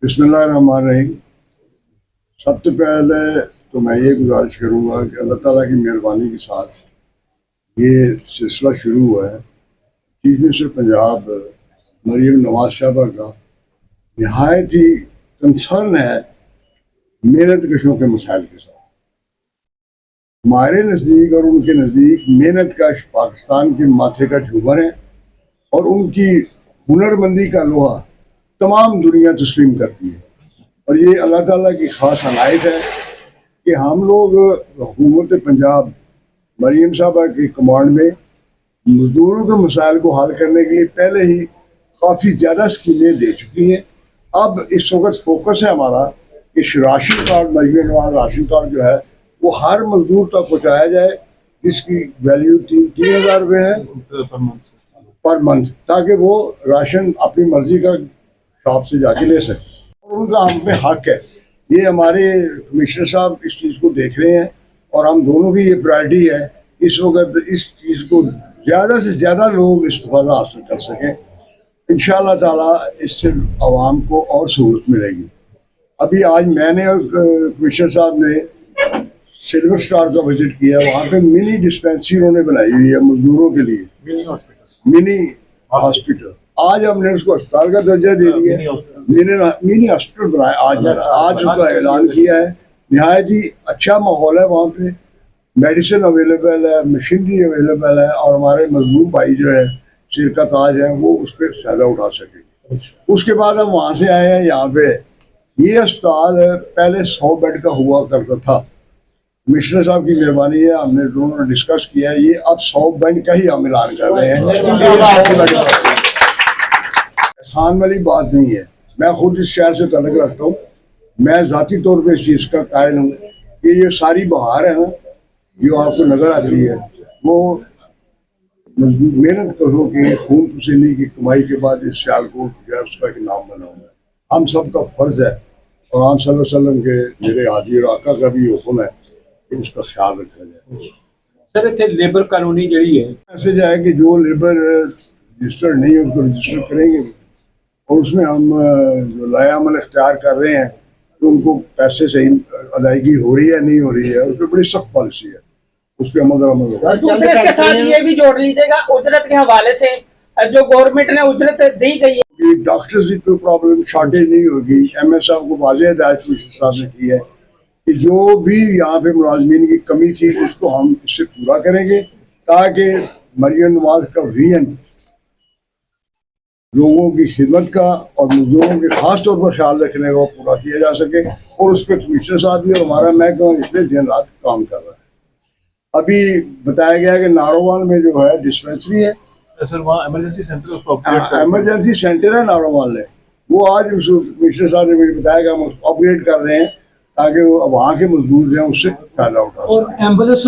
बिस्मिल्लाहिर्रहमानिर्रहीम। सबसे पहले तो मैं ये गुजारिश करूँगा कि अल्लाह ताला की मेहरबानी के साथ ये सिलसिला शुरू हुआ है। चीफ मिनिस्टर पंजाब मरीम नवाज साहबा का नहायत ही कंसर्न है मेहनत कशों के मसाइल के साथ। हमारे नज़दीक और उनके नज़दीक मेहनत का पाकिस्तान के माथे का झूमर है और उनकी हुनरमंदी का लोहा तमाम दुनिया तस्लीम करती है। और ये अल्लाह ताला की ख़ास अनायत है कि हम लोग हुकूमत पंजाब मरीम साहबा की कमांड में मजदूरों के मसाइल को हल करने के लिए पहले ही काफ़ी ज़्यादा स्कीमें दे चुकी हैं। अब इस वक्त फोकस है हमारा कि ration card Maryam Nawaz ration card जो है वो हर मजदूर तक पहुँचाया जाए, जिसकी वैल्यू 3,000 रुपये है पर मंथ, ताकि वो राशन अपनी मर्जी का शॉप से जाके ले सके और उनका हम पे हक है। ये हमारे कमिश्नर साहब इस चीज़ को देख रहे हैं और हम दोनों की ये प्रायोरिटी है इस वक्त इस चीज़ को ज़्यादा से ज़्यादा लोग इस्तेफादा हासिल कर सकें। इंशाअल्लाह ताला इससे आवाम को और सहूलत मिलेगी। अभी आज मैंने और कमिश्नर साहब ने सिल्वर स्टार का विजिट किया। वहाँ पे मिनी डिस्पेंसरी उन्होंने बनाई हुई है मजदूरों के लिए, मिनी हॉस्पिटल। आज हमने उसको अस्पताल का दर्जा दे दिया, मिनी हॉस्पिटल बनाया आज उसका ऐलान किया है। नहायत ही अच्छा माहौल है वहाँ पे, मेडिसिन अवेलेबल है, मशीनरी अवेलेबल है और हमारे मजदूर भाई जो है सिर का ताज है वो उस पर फ़ायदा उठा सकेंगे। उसके बाद हम वहाँ से आए हैं यहाँ पे। ये अस्पताल पहले 100 बेड का हुआ करता था। कमिश्नर साहब की मेहरबानी है, हमने दोनों ने डिस्कस किया है, ये अब 100 बेड का ही हम ऐलान कर रहे हैं। आसान वाली बात नहीं है। मैं खुद इस शहर से तल्लुक़ रखता हूँ। मैं ज़ाती तौर पर इस चीज़ का कायल हूँ कि ये सारी बहार है ना जो आपको नज़र आती है वो मेहनत करो कि खून पसीने की कमाई के बाद इस शहर को जो है उसका नाम बनाऊंगा। हम सब का फ़र्ज़ है और हम सल्लल्लाहु अलैहि वसल्लम के मेरे हाजी और आका का भी हुक्म है कि उसका ख्याल रखा जाए। सर इतने लेबर कानूनी जड़ी है मैसेज है कि जो लेबर रजिस्टर्ड नहीं है उसको रजिस्टर करेंगे और उसमें हम जो लाया अमल इख्तियार कर रहे हैं तो उनको पैसे सही अदायगी हो रही है नहीं हो रही है, उस पर बड़ी सख्त पॉलिसी है, उस पर अमल होगा। दूसरे इसके साथ ये भी जोड़ लीजिएगा उजरत के हवाले से जो गवर्नमेंट ने उजरत दी गई है, डॉक्टर्स की कोई प्रॉब्लम शॉर्टेज नहीं होगी। MS साहब को वाज़ेह हिदायत कमिश्नर साहब ने की है कि जो भी यहाँ पे मुलाजमीन की कमी थी उसको हम इससे पूरा करेंगे ताकि मरीम नवाज का विजन लोगों की खिदमत का और मजदूरों के खास तौर पर ख्याल रखने का पूरा किया जा सके। और उस पर कमिश्नर साहब भी और हमारा महकमा इसलिए दिन रात काम कर रहा है। अभी बताया गया कि नारोवाल में जो है डिस्पेंसरी है, सर वहाँ इमरजेंसी सेंटर उसको अपग्रेड इमरजेंसी सेंटर है नारोवाल में, वो आज उस कमिश्नर साहब ने मुझे बताया कि हम उसको अपग्रेड कर रहे हैं ताकि वहाँ के मजदूर जो हैं उससे फायदा उठा। और एम्बुलेंस